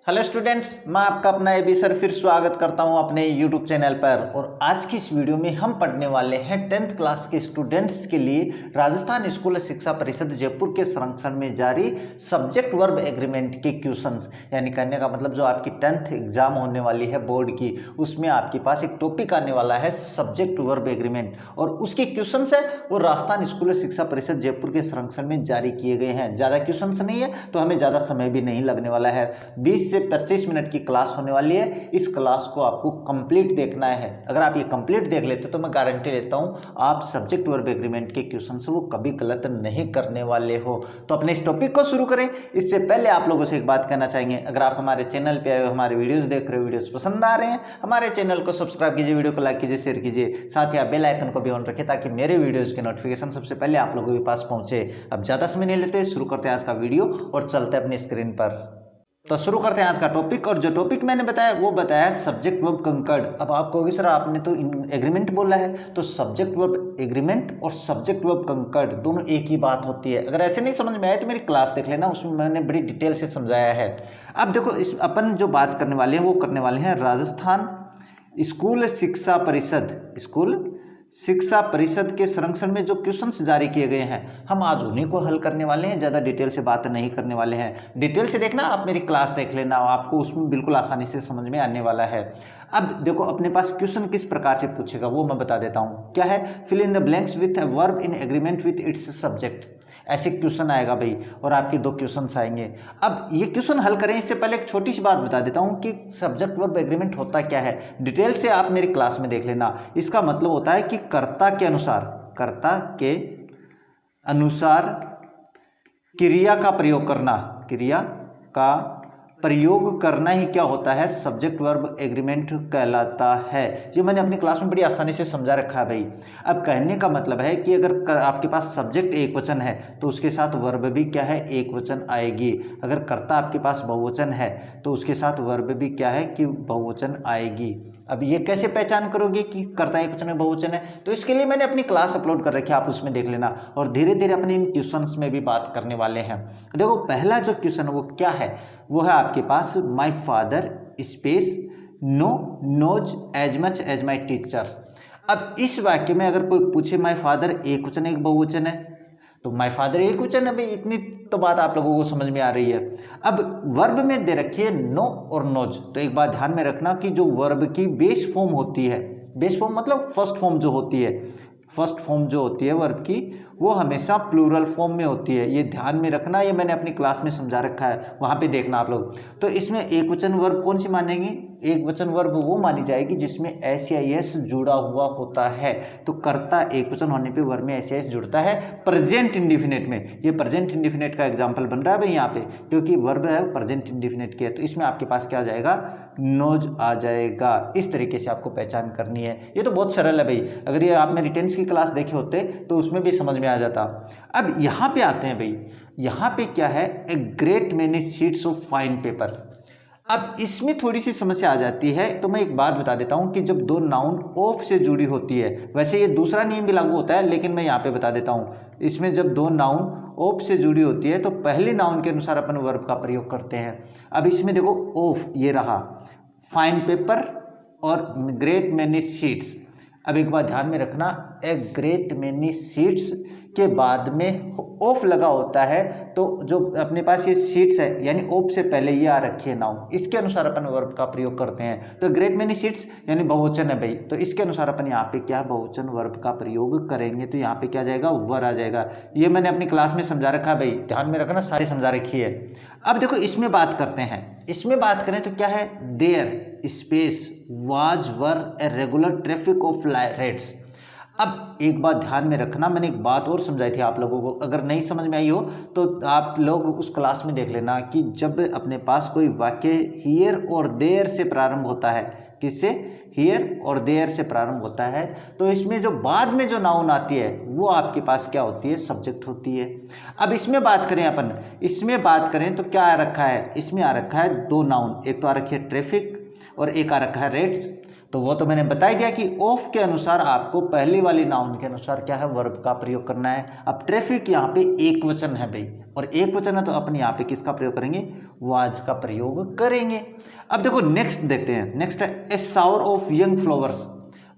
Hello students, मैं आपका अपना एबी सर फिर स्वागत करता हूं अपने यूट्यूब चैनल पर। और आज की इस वीडियो में हम पढ़ने वाले हैं 10th क्लास के स्टूडेंट्स के लिए राजस्थान स्कूल शिक्षा परिषद जयपुर के संरक्षण में जारी सब्जेक्ट वर्ब एग्रीमेंट के क्वेश्चंस। यानी कहने का मतलब जो आपकी 10th एग्जाम होने वाली है बोर्ड की, उसमें आपके पास एक टॉपिक आने वाला है सब्जेक्ट वर्ब एग्रीमेंट, और उसके क्वेश्चन है वो राजस्थान स्कूल शिक्षा परिषद जयपुर के संरक्षण में जारी किए गए हैं। ज़्यादा क्वेश्चन नहीं है तो हमें ज़्यादा समय भी नहीं लगने वाला है। 20 से 25 मिनट की क्लास होने वाली है। इस क्लास को आपको कंप्लीट देखना है। अगर आप ये कंप्लीट देख लेते तो मैं गारंटी लेता हूं आप सब्जेक्ट वर्ब एग्रीमेंट के क्वेश्चन से वो कभी गलत नहीं करने वाले हो। तो अपने इस टॉपिक को शुरू करें इससे पहले आप लोगों से एक बात कहना चाहेंगे, अगर आप हमारे चैनल पे आए हो, हमारे वीडियोस देख रहे हो, वीडियोस पसंद आ रहे हैं, हमारे चैनल को सब्सक्राइब कीजिए, वीडियो को लाइक कीजिए, शेयर कीजिए, साथ ही आप बेल आइकन को भी ऑन रखें ताकि मेरे वीडियोज के नोटिफिकेशन सबसे पहले आप लोगों के पास पहुंचे। अब ज़्यादा समय नहीं लेते, शुरू करते हैं आज का वीडियो और चलते हैं अपनी स्क्रीन पर। तो शुरू करते हैं आज का टॉपिक। और जो टॉपिक मैंने बताया वो बताया सब्जेक्ट वर्ब कंकर्ड। अब आप कहोगे सर आपने तो एग्रीमेंट बोला है, तो सब्जेक्ट वर्ब एग्रीमेंट और सब्जेक्ट वर्ब कंकर्ड दोनों एक ही बात होती है। अगर ऐसे नहीं समझ में आए तो मेरी क्लास देख लेना, उसमें मैंने बड़ी डिटेल से समझाया है। अब देखो इस अपन जो बात करने वाले हैं वो करने वाले हैं राजस्थान स्कूल शिक्षा परिषद के संरक्षण में जो क्वेश्चंस जारी किए गए हैं, हम आज उन्हीं को हल करने वाले हैं। ज़्यादा डिटेल से बात नहीं करने वाले हैं। डिटेल से देखना, आप मेरी क्लास देख लेना, आपको उसमें बिल्कुल आसानी से समझ में आने वाला है। अब देखो अपने पास क्वेश्चन किस प्रकार से पूछेगा वो मैं बता देता हूँ। क्या है, fill in the blanks with a verb in agreement with its subject. ऐसे क्वेश्चन आएगा भाई, और आपके दो क्वेश्चन आएंगे। अब ये क्वेश्चन हल करें इससे पहले एक छोटी सी बात बता देता हूं कि सब्जेक्ट वर्ब एग्रीमेंट होता क्या है। डिटेल से आप मेरी क्लास में देख लेना। इसका मतलब होता है कि कर्ता के अनुसार क्रिया का प्रयोग करना ही क्या होता है, सब्जेक्ट वर्ब एग्रीमेंट कहलाता है। ये मैंने अपनी क्लास में बड़ी आसानी से समझा रखा है भाई। अब कहने का मतलब है कि अगर आपके पास सब्जेक्ट एक वचन है तो उसके साथ वर्ब भी क्या है, एक वचन आएगी। अगर कर्ता आपके पास बहुवचन है तो उसके साथ वर्ब भी क्या है कि बहुवचन आएगी। अब ये कैसे पहचान करोगे कि कर्ता एक वचन है बहुवचन है, तो इसके लिए मैंने अपनी क्लास अपलोड कर रखी है, आप उसमें देख लेना। और धीरे धीरे अपने इन क्वेश्चंस में भी बात करने वाले हैं। देखो पहला जो क्वेश्चन वो क्या है, वो है आपके पास my father space knows as much as my teacher. अब इस वाक्य में अगर कोई पूछे माई फादर एक वचन एक बहुवचन है, तो माई फादर एक वचन है भाई। इतनी तो बात आप लोगों को समझ में आ रही है। अब वर्ब में दे रखी है नो और नोज, तो एक बात ध्यान में रखना कि जो वर्ब की बेस फॉर्म होती है, बेस फॉर्म मतलब फर्स्ट फॉर्म जो होती है वर्ब की, वो हमेशा प्लूरल फॉर्म में होती है। ये ध्यान में रखना, ये मैंने अपनी क्लास में समझा रखा है, वहाँ पे देखना आप लोग। तो इसमें एक वचन वर्ब कौन सी मानेंगे, एक वचन वर्ब वो मानी जाएगी जिसमें एस या एस जुड़ा हुआ होता है। तो कर्ता एक वचन होने पे वर्ब में एस या एस जुड़ता है प्रेजेंट इंडिफिनिट में। ये प्रेजेंट इंडिफिनिट का एग्जाम्पल बन रहा है भाई यहाँ पे, क्योंकि वर्ब है प्रेजेंट इंडिफिनिट के, तो इसमें आपके पास क्या आ जाएगा, नोज आ जाएगा। इस तरीके से आपको पहचान करनी है। ये तो बहुत सरल है भाई, अगर ये आप मेरी 10th की क्लास देखे होते तो उसमें भी समझ में आ जाता। अब यहाँ पे आते हैं भाई, यहाँ पे क्या है, a great many sheets of fine paper. अब इसमें थोड़ी सी समस्या आ जाती है, तो मैं एक बात बता देता हूँ कि जब दो नाउन ऑफ से जुड़ी होती है, वैसे ये दूसरा नियम भी लागू होता है लेकिन मैं यहाँ पे बता देता हूँ, इसमें जब दो नाउन ऑफ से जुड़ी होती है तो पहले नाउन के अनुसार अपन वर्ब का प्रयोग करते हैं। अब इसमें देखो ऑफ ये रहा, फाइन पेपर और ग्रेट मैनी शीट्स। अब एक बात ध्यान में रखना, ए ग्रेट मैनी शीट्स के बाद में ऑफ लगा होता है, तो जो अपने पास ये शीट्स है यानी ऑफ से पहले ये आ रखी है नाउन, इसके अनुसार अपन वर्ब का प्रयोग करते हैं। तो ग्रेट मैनी शीट्स यानी बहुवचन है भाई, तो इसके अनुसार अपन यहाँ पे क्या बहुवचन वर्ब का प्रयोग करेंगे। तो यहाँ पे क्या आ जाएगा, वर आ जाएगा। ये मैंने अपनी क्लास में समझा रखा है भाई, ध्यान में रखना, सारी समझा रखी है। अब देखो इसमें बात करते हैं, इसमें बात करें तो क्या है, there space was were a regular traffic of reds. अब एक बात ध्यान में रखना, मैंने एक बात और समझाई थी आप लोगों को, अगर नहीं समझ में आई हो तो आप लोग उस क्लास में देख लेना कि जब अपने पास कोई वाक्य हियर और देयर से प्रारंभ होता है, किससे, हियर और देयर से प्रारंभ होता है, तो इसमें जो बाद में जो नाउन आती है वो आपके पास क्या होती है, सब्जेक्ट होती है। अब इसमें बात करें अपन, इसमें बात करें तो क्या आ रखा है, इसमें आ रखा है दो नाउन, एक तो आ रखी है ट्रैफिक और एक आ रखा है रेड्स। तो वो तो मैंने बता दिया कि ऑफ के अनुसार आपको पहली वाली नाउन के अनुसार क्या है, वर्ब का प्रयोग करना है। अब ट्रैफिक यहाँ पे एक वचन है भाई, और एक वचन है तो अपन यहाँ पे किसका प्रयोग करेंगे, वाज का प्रयोग करेंगे। अब देखो नेक्स्ट देखते हैं, नेक्स्ट है ए शावर ऑफ यंग फ्लावर्स।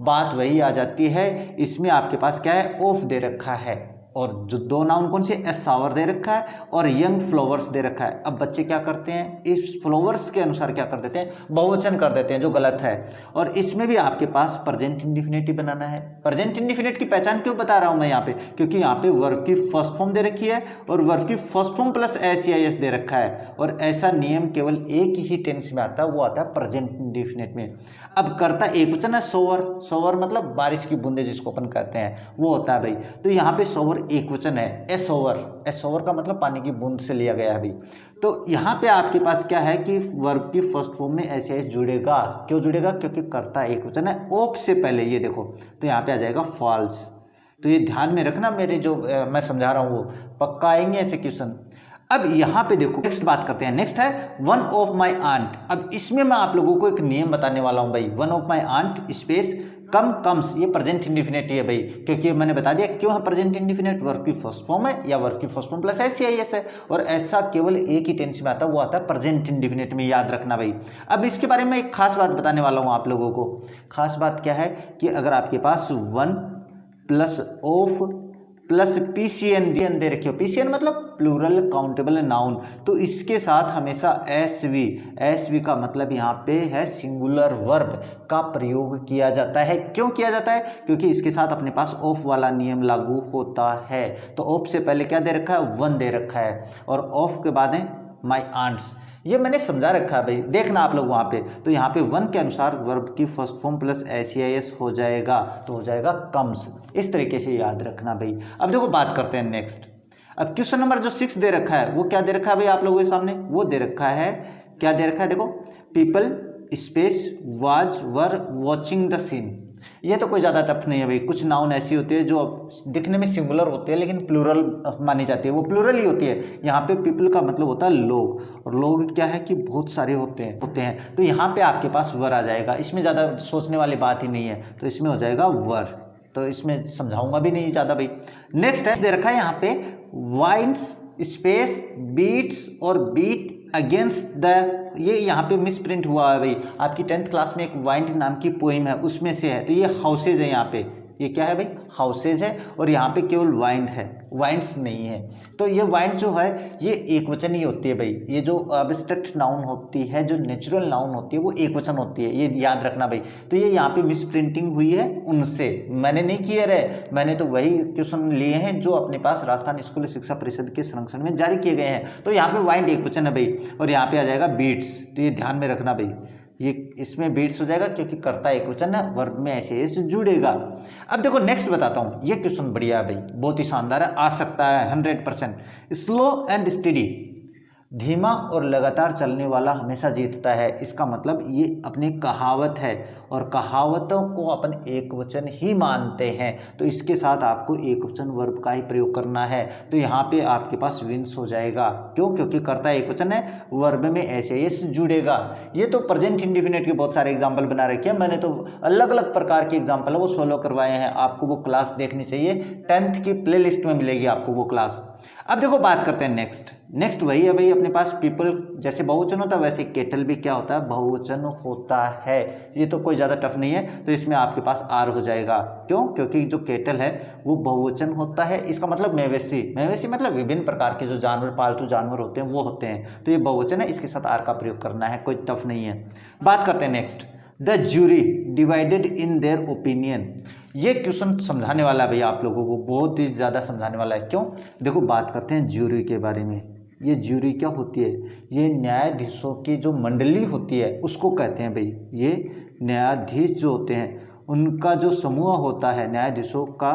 बात वही आ जाती है, इसमें आपके पास क्या है, ऑफ दे रखा है और जो दो नाउन कौन से, ए शावर दे रखा है और यंग फ्लावर्स दे रखा है। अब बच्चे क्या करते हैं, इस फ्लावर्स के अनुसार क्या कर देते हैं, बहुवचन कर देते हैं, जो गलत है। और इसमें भी आपके पास प्रेजेंट इंडिफिनिटिव बनाना है। प्रेजेंट इंडिफिनिट की पहचान क्यों बता रहा हूं मैं यहाँ पे, क्योंकि यहाँ पे वर्ब की फर्स्ट फॉर्म दे रखी है और वर्ब की फर्स्ट फॉर्म प्लस एस या एस दे रखा है, और ऐसा नियम केवल एक ही टेंस में आता है, वो आता है प्रेजेंट इंडिफिनिट में। अब करता एक वचन है सोवर, सोवर मतलब बारिश की बूंदे जिसको अपन कहते हैं, वो होता है भाई। तो यहाँ पे सोवर एक वचन है, एस ओवर, एस ओवर का मतलब पानी की बूंद से लिया गया है भाई। तो यहाँ पे आपके पास क्या है कि वर्ब की फर्स्ट फॉर्म में एस एस जुड़ेगा। क्यों जुड़ेगा, क्योंकि करता एक वचन है, ऑफ से पहले ये देखो, तो यहाँ पे आ जाएगा फॉल्स। तो ये ध्यान में रखना, मेरे जो मैं समझा रहा हूँ वो पक्का आएंगे ऐसे क्वेश्चन। अब यहाँ पे देखो नेक्स्ट बात करते हैं, नेक्स्ट है वन ऑफ माई आंट। अब इसमें मैं आप लोगों को एक नियम बताने वाला हूँ भाई, one of my aunt space come comes, ये प्रेजेंट इंडिफिनिट है भाई, क्योंकि मैंने बता दिया क्यों है प्रेजेंट इंडिफिनिट, वर्ब की फर्स्ट फॉर्म है या वर्ब की फर्स्ट फॉर्म प्लस एस या एस है, और ऐसा केवल एक ही टेंस में आता है, वो आता है प्रेजेंट इंडिफिनिट में, याद रखना भाई। अब इसके बारे में एक खास बात बताने वाला हूँ आप लोगों को। खास बात क्या है कि अगर आपके पास one plus of plus PCN दे रखी हो, पीसीएन मतलब प्लूरल काउंटेबल नाउन, तो इसके साथ हमेशा एसवी का मतलब यहाँ पे है सिंगुलर वर्ब का प्रयोग किया जाता है। क्यों किया जाता है, क्योंकि इसके साथ अपने पास ऑफ वाला नियम लागू होता है। तो ऑफ से पहले क्या दे रखा है, वन दे रखा है, और ऑफ के बाद है माई आंट्स, ये मैंने समझा रखा है भाई, देखना आप लोग वहाँ पे। तो यहाँ पे वन के अनुसार वर्ब की फर्स्ट फॉर्म प्लस एस हो जाएगा, तो हो जाएगा कम्स। इस तरीके से याद रखना भाई। अब देखो बात करते हैं नेक्स्ट। अब क्वेश्चन नंबर जो 6 दे रखा है, वो क्या दे रखा है भाई आप लोगों के सामने, वो दे रखा है, क्या दे रखा है देखो, people space was were watching the scene. ये तो कोई ज़्यादा टफ नहीं है भाई। कुछ नाउन ऐसी होती है जो दिखने में सिंगुलर होती है लेकिन प्लूरल मानी जाती है, वो प्लूरल ही होती है। यहाँ पे पीपल का मतलब होता है लोग, और लोग क्या है कि बहुत सारे होते हैं। तो यहाँ पे आपके पास वर आ जाएगा, इसमें ज़्यादा सोचने वाली बात ही नहीं है, तो इसमें हो जाएगा वर। तो इसमें समझाऊंगा भी नहीं ज़्यादा भाई। नेक्स्ट है दे रखा है यहाँ पे वाइन्स स्पेस बीट्स और बीट अगेंस्ट द, ये यहाँ पे मिस प्रिंट हुआ है भाई। आपकी 10th क्लास में एक वाइंड नाम की पोइम है, उसमें से है। तो ये हाउसेज है, यहाँ पे ये क्या है भाई, हाउसेज है, और यहाँ पे केवल वाइंड है, वाइंड्स नहीं है। तो ये वाइंड जो है ये एक वचन ही होती है भाई। ये जो एब्स्ट्रैक्ट नाउन होती है, जो नेचुरल नाउन होती है, वो एक वचन होती है, ये याद रखना भाई। तो ये यहाँ पे मिस प्रिंटिंग हुई है उनसे, मैंने नहीं किए रहे, मैंने तो वही क्वेश्चन लिए हैं जो अपने पास राजस्थान स्कूल शिक्षा परिषद के संरक्षण में जारी किए गए हैं। तो यहाँ पे वाइंड एक वचन है भाई, और यहाँ पे आ जाएगा बीट्स, तो ये ध्यान में रखना भाई, ये इसमें बीट्स हो जाएगा क्योंकि कर्ता एक वचन है, वर्ब में ऐसे जुड़ेगा। अब देखो नेक्स्ट बताता हूँ, ये क्वेश्चन बढ़िया है भाई, बहुत ही शानदार है, आ सकता है 100%। स्लो एंड स्टडी, धीमा और लगातार चलने वाला हमेशा जीतता है। इसका मतलब ये अपनी कहावत है, और कहावतों को अपन एक वचन ही मानते हैं, तो इसके साथ आपको एक वचन वर्ब का ही प्रयोग करना है। तो यहाँ पे आपके पास विंस हो जाएगा। क्यों, क्योंकि कर्ता एक वचन है, वर्ब में एस जुड़ेगा। ये तो प्रेजेंट इंडिफिनिट के बहुत सारे एग्जाम्पल बना रखे हैं, मैंने तो अलग अलग प्रकार के एग्जाम्पल है वो सोल्व करवाए हैं। आपको वो क्लास देखनी चाहिए, 10th की प्ले लिस्ट में मिलेगी आपको वो क्लास। अब देखो बात करते हैं नेक्स्ट वही है भाई, अपने पास पीपल जैसे बहुवचन होता है वैसे केटल भी क्या होता है, बहुवचन होता है। ये तो कोई ज़्यादा टफ नहीं है, तो इसमें आपके पास आर हो जाएगा। क्यों, क्योंकि जो केटल है वो बहुवचन होता है। इसका मतलब मवेशी मतलब विभिन्न प्रकार के जो जानवर, पालतू जानवर होते हैं वो होते हैं, तो ये बहुवचन है, इसके साथ आर का प्रयोग करना है, कोई टफ नहीं है। बात करते हैं next, the jury divided in their opinion. ये क्वेश्चन समझाने वाला है भैया आप लोगों को, बहुत ही ज़्यादा समझाने वाला है। क्यों, देखो बात करते हैं ज्यूरी के बारे में। ये ज्यूरी क्या होती है, ये न्यायाधीशों की जो मंडली होती है उसको कहते हैं भाई। ये न्यायाधीश जो होते हैं उनका जो समूह होता है, न्यायाधीशों का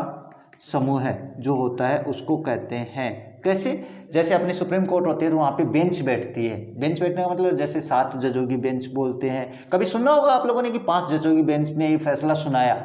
समूह है जो होता है, उसको कहते हैं। कैसे, जैसे अपनी सुप्रीम कोर्ट होती है तो वहाँ पे बेंच बैठती है। बेंच बैठने का मतलब जैसे 7 जजों की बेंच बोलते हैं। कभी सुना होगा आप लोगों ने कि 5 जजों की बेंच ने ये फैसला सुनाया,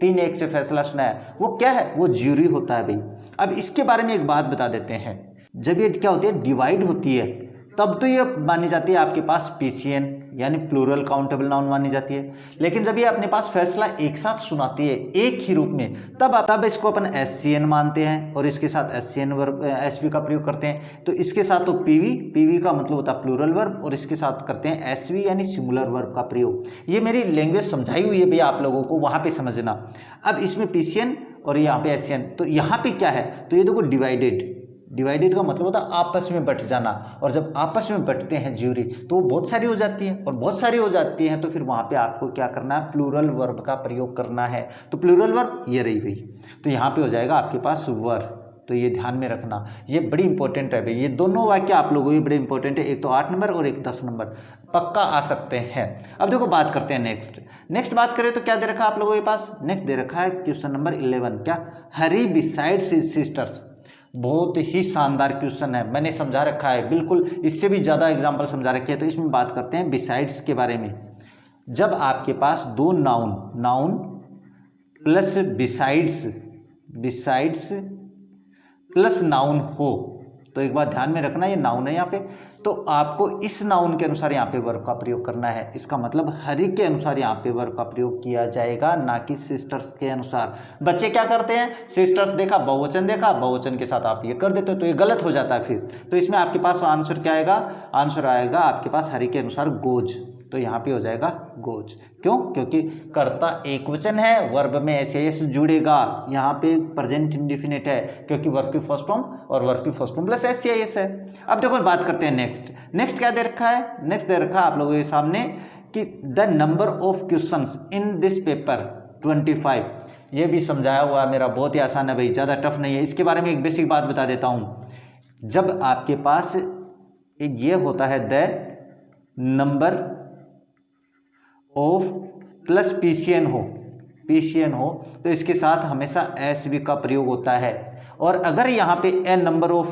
3-1 से फैसला सुनाया, वो क्या है, वो ज्यूरी होता है भाई। अब इसके बारे में एक बात बता देते हैं, जब ये क्या होती है, डिवाइड होती है, तब तो ये मानी जाती है आपके पास पीसीएन यानी प्लूरल काउंटेबल नाउन मानी जाती है। लेकिन जब ये अपने पास फैसला एक साथ सुनाती है एक ही रूप में, तब इसको अपन एससीएन मानते हैं और इसके साथ एससीएन वर्ब एसवी का प्रयोग करते हैं। तो इसके साथ तो पीवी का मतलब होता है प्लूरल वर्ब और इसके साथ करते हैं एसवी यानी सिंगुलर वर्ब का प्रयोग। ये मेरी लैंग्वेज समझाई हुई है भैया आप लोगों को, वहाँ पे समझना। अब इसमें पीसीएन और यहाँ पे एससीएन, तो यहाँ पे क्या है, तो ये देखो डिवाइडेड का मतलब होता है आपस में बट जाना, और जब आपस में बटते हैं ज्यूरी तो वो बहुत सारी हो जाती है, और बहुत सारी हो जाती है तो फिर वहाँ पे आपको क्या करना है, प्लूरल वर्ब का प्रयोग करना है। तो प्लूरल वर्ब ये रही भाई, तो यहाँ पे हो जाएगा आपके पास वर। तो ये ध्यान में रखना, ये बड़ी इंपॉर्टेंट है भाई, ये दोनों वाक्य आप लोगों को बड़े इंपॉर्टेंट है, एक तो 8 नंबर और एक 10 नंबर पक्का आ सकते हैं। अब देखो बात करते हैं नेक्स्ट बात करें तो क्या दे रखा है आप लोगों के पास, नेक्स्ट दे रखा है क्वेश्चन नंबर 11, क्या, हरी बिसाइड्स हिज सिस्टर्स। बहुत ही शानदार क्वेश्चन है, मैंने समझा रखा है, बिल्कुल इससे भी ज़्यादा एग्जाम्पल समझा रखे हैं। तो इसमें बात करते हैं बिसाइड्स के बारे में। जब आपके पास दो noun plus besides plus noun हो, तो एक बात ध्यान में रखना, ये नाउन है यहाँ पे, तो आपको इस नाउन के अनुसार यहाँ पे वर्ब का प्रयोग करना है। इसका मतलब हरि के अनुसार यहाँ पे वर्ब का प्रयोग किया जाएगा, ना कि सिस्टर्स के अनुसार। बच्चे क्या करते हैं, सिस्टर्स देखा, बहुवचन देखा, बहुवचन के साथ आप ये कर देते हो, तो ये गलत हो जाता है फिर। तो इसमें आपके पास आंसर क्या आएगा, आंसर आएगा आपके पास हरि के अनुसार गोज। तो यहाँ पे हो जाएगा गोज। क्यों, क्योंकि कर्ता एक वचन है, वर्ब में एस जुड़ेगा, यहाँ पे प्रेजेंट इंडेफिनिट है क्योंकि वर्ब की फर्स्ट फॉर्म और वर्ब की फर्स्ट फॉर्म प्लस एस है। अब देखो बात करते हैं नेक्स्ट क्या दे रखा है, नेक्स्ट दे रखा है आप लोगों के सामने कि the number of questions in this paper 25। ये भी समझाया हुआ मेरा, बहुत ही आसान है भाई, ज़्यादा टफ नहीं है। इसके बारे में एक बेसिक बात बता देता हूँ। जब आपके पास ये होता है the number of plus PCN हो तो इसके साथ हमेशा एस वी का प्रयोग होता है। और अगर यहाँ पे ए नंबर ऑफ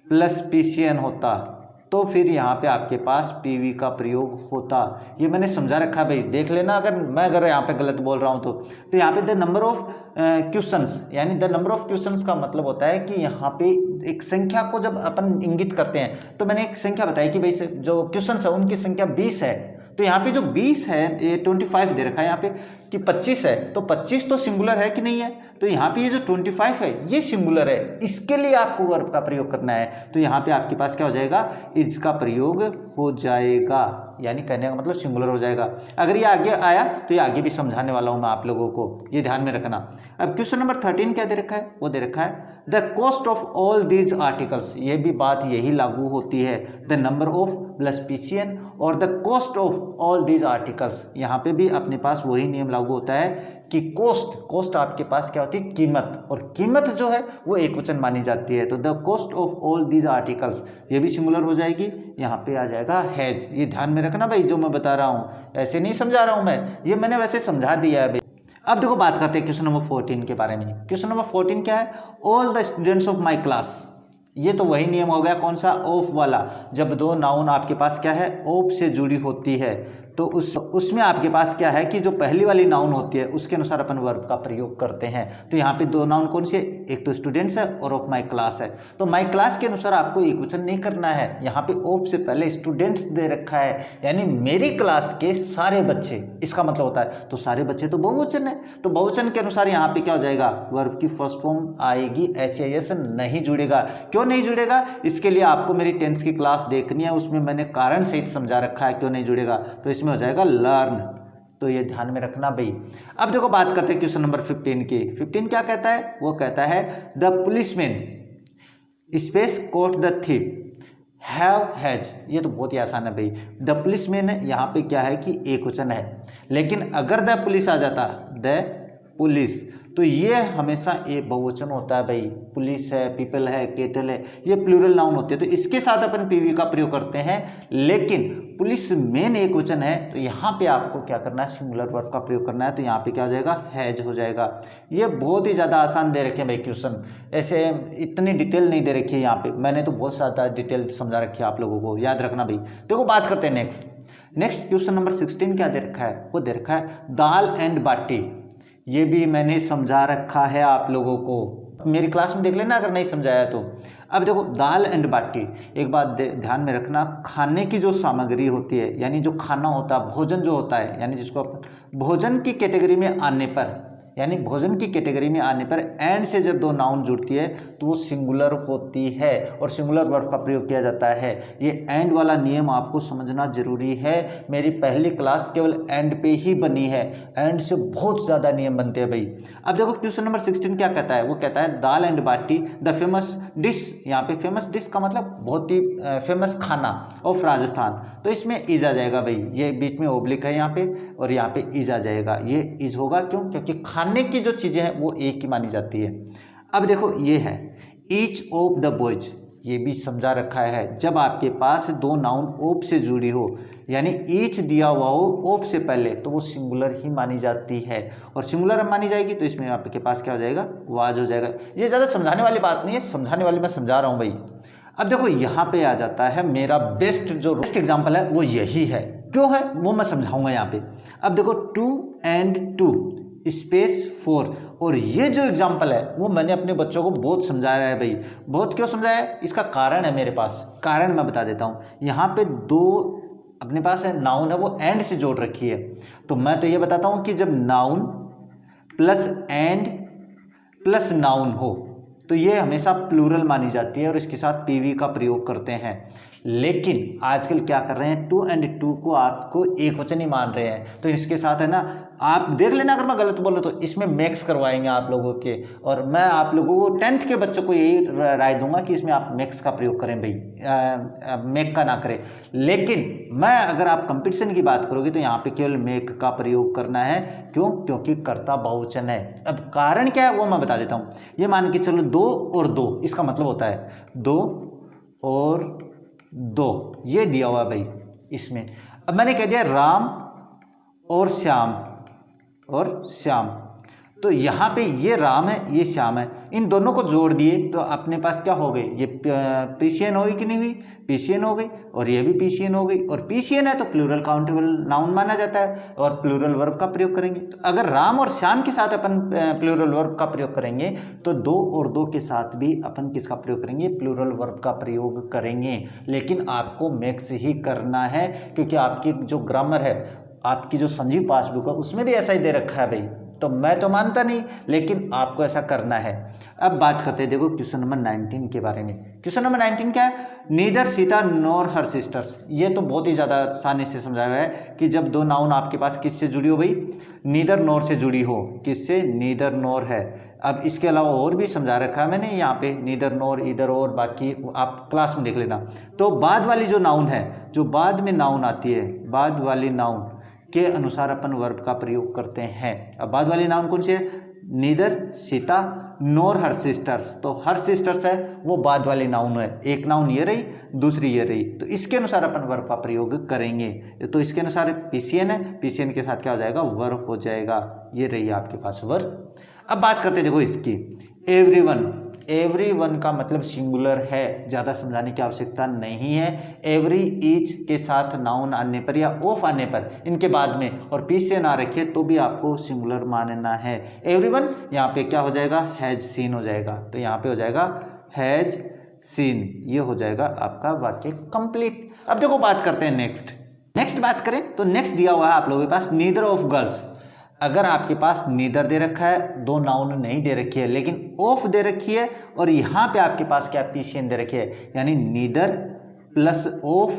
प्लस पीसीएन होता तो फिर यहाँ पे आपके पास पीवी का प्रयोग होता। ये मैंने समझा रखा है भाई, देख लेना अगर यहाँ पे गलत बोल रहा हूँ तो यहाँ पे द नंबर ऑफ क्वेश्चंस यानी द नंबर ऑफ क्वेश्चंस का मतलब होता है कि यहाँ पे एक संख्या को जब अपन इंगित करते हैं, तो मैंने एक संख्या बताई कि भाई जो क्वेश्चंस है उनकी संख्या 20 है। तो यहाँ पे जो 20 है, ये 25 दे रखा है यहाँ पे कि 25 है, तो 25 तो सिंगुलर है कि नहीं है, तो यहाँ पे ये जो 25 है ये सिंगुलर है, इसके लिए आपको वर्ब का प्रयोग करना है। तो यहाँ पे आपके पास क्या हो जाएगा, इज का प्रयोग हो जाएगा, यानी कहने का मतलब सिंगुलर हो जाएगा। अगर ये आगे आया तो ये आगे भी समझाने वाला हूँ मैं आप लोगों को, ये ध्यान में रखना। अब क्वेश्चन नंबर 13 क्या दे रखा है, वो दे रखा है the cost of all these articles. ये भी बात यही लागू होती है, the number of plus PCN और the cost of all these articles. यहाँ पे भी अपने पास वही नियम लागू होता है कि कॉस्ट आपके पास क्या होती है, कीमत, और कीमत जो है वो एक वचन मानी जाती है। तो the cost of all these articles ये भी सिंगुलर हो जाएगी, यहाँ पे आ जाएगा हैज। ये ध्यान में रखना भाई, जो मैं बता रहा हूँ ऐसे नहीं समझा रहा हूँ मैं, ये मैंने वैसे समझा दिया है भाई। अब देखो बात करते हैं क्वेश्चन नंबर 14 के बारे में। क्वेश्चन नंबर 14 क्या है, all the students of my class. ये तो वही नियम हो गया, कौन सा, ऑफ वाला। जब दो नाउन आपके पास क्या है, ऑफ से जुड़ी होती है, तो उसमें आपके पास क्या है कि जो पहली वाली नाउन होती है उसके अनुसार अपन वर्ब का प्रयोग करते हैं। तो यहाँ पे दो नाउन कौन सी है, एक तो स्टूडेंट्स है और ऑफ माई क्लास है। तो माई क्लास के अनुसार आपको एक वचन नहीं करना है, यहाँ पे ऑफ से पहले स्टूडेंट्स दे रखा है, यानी मेरी क्लास के सारे बच्चे, इसका मतलब होता है तो सारे बच्चे तो बहुवचन है, तो बहुवचन के अनुसार यहाँ पे क्या हो जाएगा, वर्ब की फर्स्ट फॉर्म आएगी, एस नहीं जुड़ेगा। क्यों नहीं जुड़ेगा, इसके लिए आपको मेरी टेंस की क्लास देखनी है, उसमें मैंने कारण सहित समझा रखा है क्यों नहीं जुड़ेगा। तो इसमें हो जाएगा लर्न, तो ये ध्यान में रखना भाई। अब देखो बात करते हैं क्वेश्चन नंबर 15 की। 15 क्या कहता है, वो कहता है the policeman space caught the thief have has. ये तो बहुत ही आसान है भाई, द पुलिसमैन यहाँ पे क्या है कि एक वचन है, लेकिन अगर द पुलिस आ जाता, द पुलिस, तो ये हमेशा एक बहुवचन होता है भाई। पुलिस है, पीपल है, केटल है, ये प्लूरल नाउन होते हैं, तो इसके साथ अपन पीवी का प्रयोग करते हैं। लेकिन पुलिस मेन एक वचन है, तो यहाँ पे आपको क्या करना है, सिंगुलर वर्ब का प्रयोग करना है। तो यहाँ पे क्या हो जाएगा, हैज हो जाएगा। ये बहुत ही ज़्यादा आसान दे रखे हैं भाई क्वेश्चन, ऐसे इतनी डिटेल नहीं दे रखी है यहाँ पे, मैंने तो बहुत ज़्यादा डिटेल समझा रखी है आप लोगों को, याद रखना भाई। देखो बात करते हैं नेक्स्ट क्वेश्चन नंबर 16 क्या दे रखा है, वो दे रखा है दाल एंड बाटी। ये भी मैंने समझा रखा है आप लोगों को, मेरी क्लास में देख लेना अगर नहीं समझाया तो। अब देखो दाल एंड बाटी, एक बात ध्यान में रखना, खाने की जो सामग्री होती है यानी जो खाना होता है, भोजन जो होता है, यानी जिसको अपन भोजन की कैटेगरी में आने पर, यानी भोजन की कैटेगरी में आने पर एंड से जब दो नाउन जुड़ती है तो वो सिंगुलर होती है और सिंगुलर वर्ब का प्रयोग किया जाता है। ये एंड वाला नियम आपको समझना जरूरी है। मेरी पहली क्लास केवल एंड पे ही बनी है, एंड से बहुत ज़्यादा नियम बनते हैं भाई। अब देखो क्वेश्चन नंबर 16 क्या कहता है, वो कहता है dal and baati the famous dish. यहाँ पे फेमस डिश का मतलब बहुत ही फेमस खाना ऑफ राजस्थान, तो इसमें इज आ जाएगा भाई, ये बीच में ओब्लिक है यहाँ पे और यहाँ पे इज आ जाएगा। ये इज होगा क्यों, क्योंकि खाने की जो चीज़ें हैं वो एक ही मानी जाती है। अब देखो ये है ईच ऑफ द बॉयज, ये भी समझा रखा है। जब आपके पास दो नाउन ऑफ से जुड़ी हो यानी ईच दिया हुआ हो ऑफ से पहले तो वो सिंगुलर ही मानी जाती है, और सिंगुलर मानी जाएगी तो इसमें आपके पास क्या हो जाएगा, वाज हो जाएगा। ये ज़्यादा समझाने वाली बात नहीं है, समझाने वाली मैं समझा रहा हूँ भाई। अब देखो यहाँ पे आ जाता है मेरा बेस्ट एग्जाम्पल है वो यही है, क्यों है वो मैं समझाऊंगा यहाँ पे। अब देखो 2 and 2 स्पेस 4, और ये जो एग्जाम्पल है वो मैंने अपने बच्चों को बहुत समझाया है भाई। बहुत क्यों समझाया है, इसका कारण है मेरे पास, कारण मैं बता देता हूँ। यहाँ पे दो अपने पास है नाउन है वो एंड से जोड़ रखी है, तो मैं तो ये बताता हूँ कि जब noun plus and plus noun हो तो ये हमेशा प्लूरल मानी जाती है और इसके साथ पीवी का प्रयोग करते हैं। लेकिन आजकल क्या कर रहे हैं, 2 and 2 को आपको एक वचन ही मान रहे हैं, तो इसके साथ है ना, आप देख लेना अगर मैं गलत बोलूँ तो इसमें मैक्स करवाएंगे आप लोगों के, और मैं आप लोगों को 10th के बच्चों को यही राय दूंगा कि इसमें आप मैक्स का प्रयोग करें भाई, मेक का ना करें। लेकिन मैं अगर आप कंपटीशन की बात करोगे तो यहाँ पे केवल मेक का प्रयोग करना है। क्यों, क्योंकि कर्ता बहुवचन है। अब कारण क्या है वो मैं बता देता हूँ। ये मान के चलो 2 और 2, इसका मतलब होता है 2 और 2, ये दिया हुआ भाई इसमें। अब मैंने कह दिया राम और श्याम और श्याम, तो यहाँ पे ये राम है ये श्याम है, इन दोनों को जोड़ दिए तो अपने पास क्या हो गई, ये पीसीएन हुई कि नहीं हुई, पीसीएन हो गई, और ये भी पीसीएन हो गई, और पीसीएन है तो प्लूरल काउंटेबल नाउन माना जाता है और प्लूरल वर्ब का प्रयोग करेंगे। तो अगर राम और श्याम के साथ अपन प्लूरल वर्ब का प्रयोग करेंगे तो 2 और 2 के साथ भी अपन किसका प्रयोग करेंगे, प्लूरल वर्ब का प्रयोग करेंगे। लेकिन आपको मैक्स ही करना है, क्योंकि आपकी जो ग्रामर है, आपकी जो संजीव पासबुक है उसमें भी ऐसा ही दे रखा है भाई। तो मैं तो मानता नहीं, लेकिन आपको ऐसा करना है। अब बात करते हैं देखो क्वेश्चन नंबर 19 के बारे में। क्वेश्चन नंबर 19 क्या है, neither Sita nor her sisters. ये तो बहुत ही ज़्यादा आसानी से समझाया हुआ है कि जब दो नाउन आपके पास किससे जुड़ी हो भाई, नीदर नॉर से जुड़ी हो। किससे, नीदर नॉर है। अब इसके अलावा और भी समझा रखा है मैंने यहाँ पे, नीदर नॉर, इधर और, बाकी आप क्लास में देख लेना। तो बाद वाली जो नाउन है, जो बाद में नाउन आती है, बाद वाली नाउन के अनुसार अपन वर्ब का प्रयोग करते हैं। अब बाद वाली नाउन कौन सी है, नीदर सीता नोर हर सिस्टर्स, तो हर सिस्टर्स है वो बाद वाली नाउन है। एक नाउन ये रही, दूसरी ये रही, तो इसके अनुसार अपन वर्ब का प्रयोग करेंगे। तो इसके अनुसार पीसीएन है, पीसीएन के साथ क्या हो जाएगा, वर्ब हो जाएगा। ये रही आपके पास वर्ब। अब बात करते हैं देखो इसकी, एवरीवन। एवरीवन का मतलब सिंगुलर है, ज़्यादा समझाने की आवश्यकता नहीं है। एवरी, ईच के साथ नाउन आने पर या ऑफ आने पर, इनके बाद में और पीस से ना रखे तो भी आपको सिंगुलर मानना है। एवरीवन यहाँ पे क्या हो जाएगा, हैज सीन हो जाएगा। तो यहाँ पे हो जाएगा हैज सीन, ये हो जाएगा आपका वाक्य कंप्लीट। अब देखो बात करते हैं नेक्स्ट बात करें तो नेक्स्ट दिया हुआ है आप लोगों के पास नीदर ऑफ गर्ल्स। अगर आपके पास नीदर दे रखा है, दो नाउन नहीं दे रखी है, लेकिन ऑफ दे रखी है, और यहाँ पे आपके पास क्या पीसीएन दे रखी है, यानी neither plus of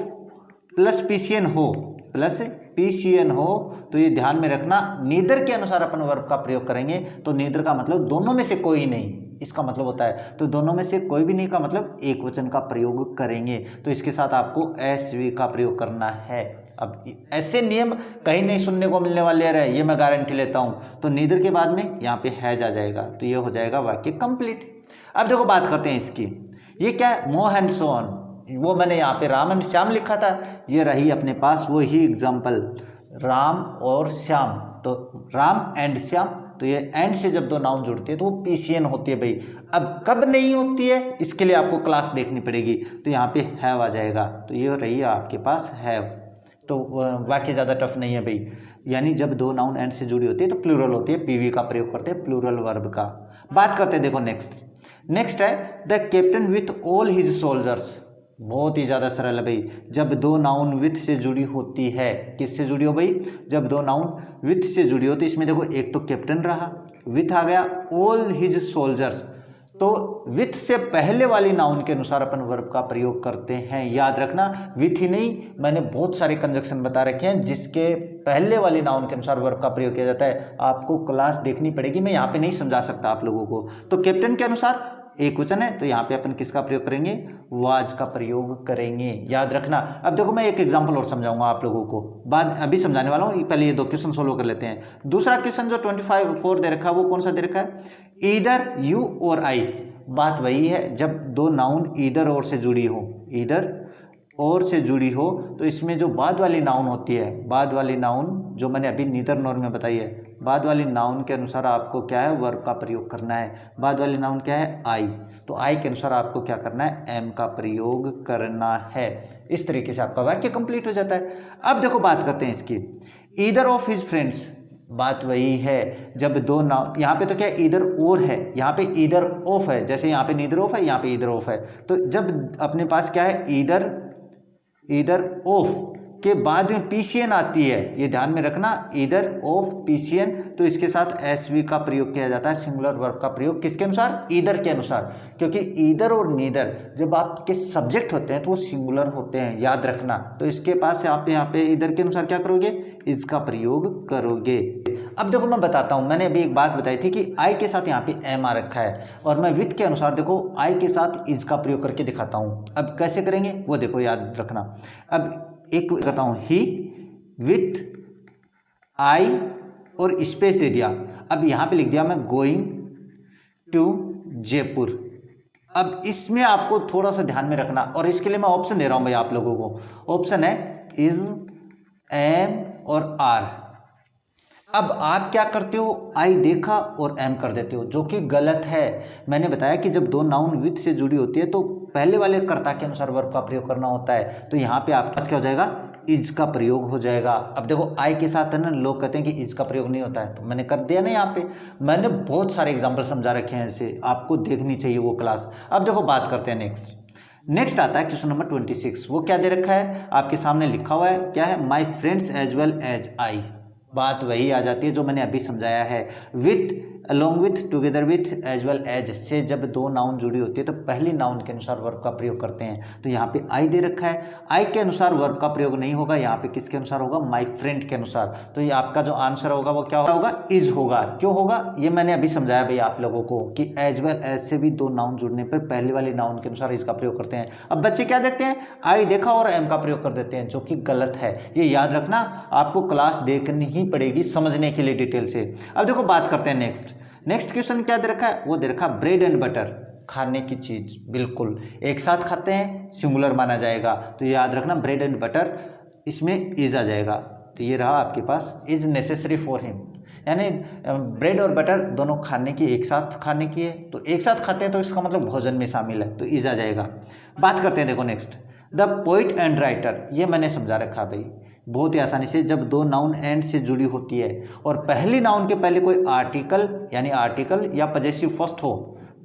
plus PCN हो, प्लस पीसीएन हो, तो ये ध्यान में रखना, नीदर के अनुसार अपन वर्ब का प्रयोग करेंगे। तो नीदर का मतलब दोनों में से कोई नहीं, इसका मतलब होता है। तो दोनों में से कोई भी नहीं का मतलब एक वचन का प्रयोग करेंगे। तो इसके साथ आपको एसवी का प्रयोग करना है। अब ऐसे नियम कहीं नहीं सुनने को मिलने वाले रहे, ये मैं गारंटी लेता हूँ। तो नीदर के बाद में यहाँ पे हैज आ जाएगा, तो ये हो जाएगा वाक्य कंप्लीट। अब देखो बात करते हैं इसकी, ये क्या है, मोह एंड सो ऑन। वो मैंने यहाँ पे राम एंड श्याम लिखा था, ये रही अपने पास वो ही एग्जाम्पल, राम और श्याम। तो राम एंड श्याम, तो ये एंड से जब दो नाउन जुड़ती है तो वो पीसीएन होती है भाई। अब कब नहीं होती है इसके लिए आपको क्लास देखनी पड़ेगी। तो यहाँ पे हैव आ जाएगा, तो ये रही आपके पास हैव। तो वाक्य ज़्यादा टफ नहीं है भाई, यानी जब दो नाउन एंड से जुड़ी होती है तो प्लूरल होती है, पीवी का प्रयोग करते हैं प्लूरल वर्ब का। बात करते हैं देखो नेक्स्ट, नेक्स्ट है the captain with all his soldiers. बहुत ही ज़्यादा सरल है भाई। जब दो नाउन विथ से जुड़ी होती है, किससे जुड़ी हो भाई? जब दो नाउन विथ से जुड़ी हो तो इसमें देखो एक तो कैप्टन रहा, विथ आ गया ऑल हिज सोल्जर्स। तो विथ से पहले वाली नाउन के अनुसार अपन वर्ब का प्रयोग करते हैं। याद रखना, विथ ही नहीं, मैंने बहुत सारे कंजक्शन बता रखे हैं जिसके पहले वाली नाउन के अनुसार वर्ब का प्रयोग किया जाता है। आपको क्लास देखनी पड़ेगी, मैं यहाँ पे नहीं समझा सकता आप लोगों को। तो कैप्टन के अनुसार एक वचन है तो यहाँ पे अपन किसका प्रयोग करेंगे? वाज का प्रयोग करेंगे। याद रखना। अब देखो मैं एक एग्जांपल और समझाऊंगा आप लोगों को, बाद अभी समझाने वाला हूँ, पहले ये दो क्वेश्चन सोल्व कर लेते हैं। दूसरा क्वेश्चन जो 25 दे रखा है वो कौन सा दे रखा है? ईदर यू और आई। बात वही है, जब दो नाउन ईदर और से जुड़ी हो, ईदर और से जुड़ी हो तो इसमें जो बाद वाली नाउन होती है, बाद वाली नाउन जो मैंने अभी नीदर नॉर में बताई है, बाद वाली नाउन के अनुसार आपको क्या है? वर्ब का प्रयोग करना है। बाद वाली नाउन क्या है? आई। तो आई के अनुसार आपको क्या करना है? एम का प्रयोग करना है। इस तरीके से आपका वाक्य कंप्लीट हो जाता है। अब देखो बात करते हैं इसकी, ईदर ऑफ हिज फ्रेंड्स। बात वही है, जब दो नाउन, यहाँ पे तो क्या ईदर और है, यहाँ पे ईदर ऑफ है, जैसे यहाँ पे नीदर ऑफ है, यहाँ पे ईदर ऑफ है। तो जब अपने पास क्या है? ईदर ऑफ के बाद में पीसीएन आती है, ये ध्यान में रखना, ईदर ऑफ पीसीएन, तो इसके साथ एसवी का प्रयोग किया जाता है। सिंगुलर वर्ब का प्रयोग किसके अनुसार? ईदर के अनुसार। क्योंकि ईदर और नीदर जब आपके सब्जेक्ट होते हैं तो वो सिंगुलर होते हैं, याद रखना। तो इसके पास आप यहाँ पे ईदर के अनुसार क्या करोगे? इसका प्रयोग करोगे। अब देखो मैं बताता हूँ, मैंने अभी एक बात बताई थी कि आई के साथ यहाँ पे एम आ रखा है, और मैं विथ के अनुसार देखो आई के साथ इज का प्रयोग करके दिखाता हूँ। अब कैसे करेंगे वो देखो, याद रखना। अब एक करता हूँ, ही विथ आई और स्पेस दे दिया। अब यहाँ पे लिख दिया मैं गोइंग टू जयपुर। अब इसमें आपको थोड़ा सा ध्यान में रखना, और इसके लिए मैं ऑप्शन दे रहा हूँ भाई आप लोगों को। ऑप्शन है इज, एम और आर। अब आप क्या करते हो? आई देखा और एम कर देते हो, जो कि गलत है। मैंने बताया कि जब दो नाउन विथ से जुड़ी होती है तो पहले वाले कर्ता के अनुसार वर्ब का प्रयोग करना होता है। तो यहाँ पे आपके पास क्या हो जाएगा? इज का प्रयोग हो जाएगा। अब देखो आई के साथ है ना, लोग कहते हैं कि इज का प्रयोग नहीं होता है, तो मैंने कर दिया ना। यहाँ पे मैंने बहुत सारे एग्जाम्पल समझा रखे हैं, ऐसे आपको देखनी चाहिए वो क्लास। अब देखो बात करते हैं नेक्स्ट आता है क्वेश्चन नंबर 26। वो क्या दे रखा है? आपके सामने लिखा हुआ है, क्या है? My friends as well as I. बात वही आ जाती है जो मैंने अभी समझाया है। With, along with, together with, as well as से जब दो नाउन जुड़ी होती है तो पहली नाउन के अनुसार वर्ब का प्रयोग करते हैं। तो यहाँ पे आई दे रखा है, आई के अनुसार वर्ब का प्रयोग नहीं होगा, यहाँ पे किसके अनुसार होगा? माई फ्रेंड के अनुसार। तो ये आपका जो आंसर होगा वो क्या होगा? इज होगा। क्यों होगा? ये मैंने अभी समझाया भाई आप लोगों को कि एज वेल एज से भी दो नाउन जुड़ने पर पहले वाली नाउन के अनुसार इसका प्रयोग करते हैं। अब बच्चे क्या देखते हैं? आई देखा और एम का प्रयोग कर देते हैं, जो कि गलत है। ये याद रखना, आपको क्लास देखनी ही पड़ेगी समझने के लिए डिटेल से। अब देखो बात करते हैं नेक्स्ट क्वेश्चन क्या दे रखा है? वो दे रखा ब्रेड एंड बटर, खाने की चीज। बिल्कुल एक साथ खाते हैं, सिंगुलर माना जाएगा। तो याद रखना ब्रेड एंड बटर, इसमें इज आ जाएगा। तो ये रहा आपके पास, इज नेसेसरी फॉर हिम, यानी ब्रेड और बटर दोनों खाने की, एक साथ खाने की है, तो एक साथ खाते हैं तो इसका मतलब भोजन में शामिल है, तो इज आ जाएगा। बात करते हैं देखो next, the poet and writer. ये मैंने समझा रखा भाई बहुत ही आसानी से। जब दो नाउन एंड से जुड़ी होती है और पहली नाउन के पहले कोई आर्टिकल, यानी आर्टिकल या पजेसिव फर्स्ट हो,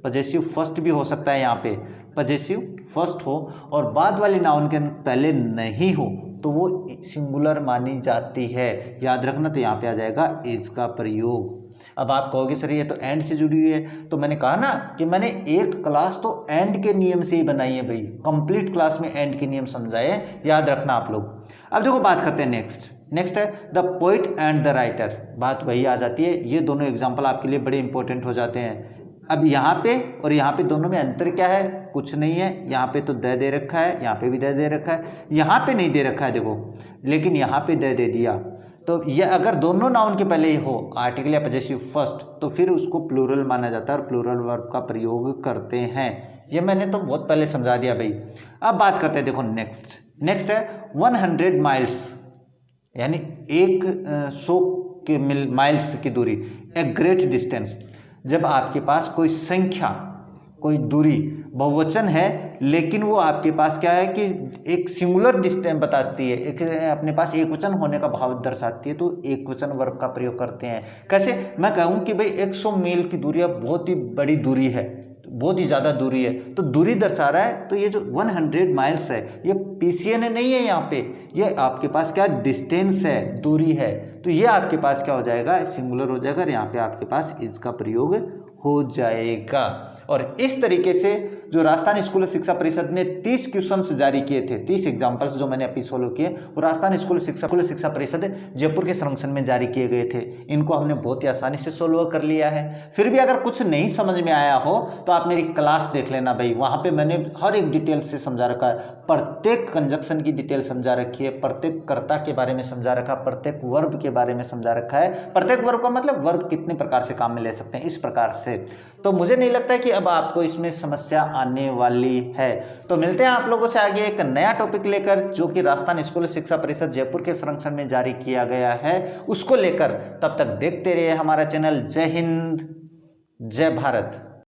पजेसिव फर्स्ट भी हो सकता है, यहाँ पे पजेसिव फर्स्ट हो, और बाद वाली नाउन के पहले नहीं हो, तो वो सिंगुलर मानी जाती है। याद रखना। तो यहाँ पे आ जाएगा इज का प्रयोग। अब आप कहोगे सर ये तो एंड से जुड़ी हुई है, तो मैंने कहा ना कि मैंने एक क्लास तो एंड के नियम से ही बनाई है भाई, कंप्लीट क्लास में एंड के नियम समझाए, याद रखना आप लोग। अब देखो बात करते हैं नेक्स्ट है the poet and the writer. बात वही आ जाती है, ये दोनों एग्जाम्पल आपके लिए बड़े इंपॉर्टेंट हो जाते हैं। अब यहाँ पे और यहाँ पे दोनों में अंतर क्या है? कुछ नहीं है। यहाँ पे तो दे रखा है, यहाँ पे भी दे रखा है, यहाँ पे नहीं दे रखा है देखो, लेकिन यहाँ पे दे दिया। तो ये अगर दोनों नाउन के पहले ही हो आर्टिकल या पजेसिव फर्स्ट, तो फिर उसको प्लूरल माना जाता है और प्लूरल वर्ब का प्रयोग करते हैं। ये मैंने तो बहुत पहले समझा दिया भाई। अब बात करते हैं देखो नेक्स्ट है 100 माइल्स, यानी 100 के माइल्स की दूरी, ए ग्रेट डिस्टेंस। जब आपके पास कोई संख्या, कोई दूरी बहुवचन है, लेकिन वो आपके पास क्या है कि एक सिंगुलर डिस्टेंस बताती है, एक अपने पास एक वचन होने का भाव दर्शाती है, तो एक वचन वर्ब का प्रयोग करते हैं। कैसे? मैं कहूँ कि भाई 100 मील की दूरी अब बहुत ही बड़ी दूरी है, तो बहुत ही ज़्यादा दूरी है, तो दूरी दर्शा रहा है। तो ये जो 100 माइल्स है ये PCN नहीं है, यहाँ पे ये आपके पास क्या डिस्टेंस है, दूरी है। तो ये आपके पास क्या हो जाएगा, सिंगुलर हो जाएगा और यहाँ पे आपके पास इज का प्रयोग हो जाएगा। और इस तरीके से जो राजस्थान स्कूल शिक्षा परिषद ने 30 क्वेश्चंस जारी किए थे, 30 एग्जाम्पल्स जो मैंने अभी सोल्व किए, वो राजस्थान स्कूल शिक्षा परिषद जयपुर के संरक्षण में जारी किए गए थे। इनको हमने बहुत ही आसानी से सोल्व कर लिया है। फिर भी अगर कुछ नहीं समझ में आया हो तो आप मेरी क्लास देख लेना भाई, वहाँ पे मैंने हर एक डिटेल से समझा रखा है, प्रत्येक कंजक्शन की डिटेल समझा रखी है, प्रत्येक कर्ता के बारे में समझा रखा, प्रत्येक वर्ब के बारे में समझा रखा है। प्रत्येक वर्ब का मतलब वर्ब कितने प्रकार से काम में ले सकते हैं, इस प्रकार से। तो मुझे नहीं लगता है कि अब आपको इसमें समस्या आने वाली है। तो मिलते हैं आप लोगों से आगे एक नया टॉपिक लेकर, जो कि राजस्थान स्कूल शिक्षा परिषद जयपुर के संरक्षण में जारी किया गया है, उसको लेकर। तब तक देखते रहिए हमारा चैनल। जय हिंद, जय भारत।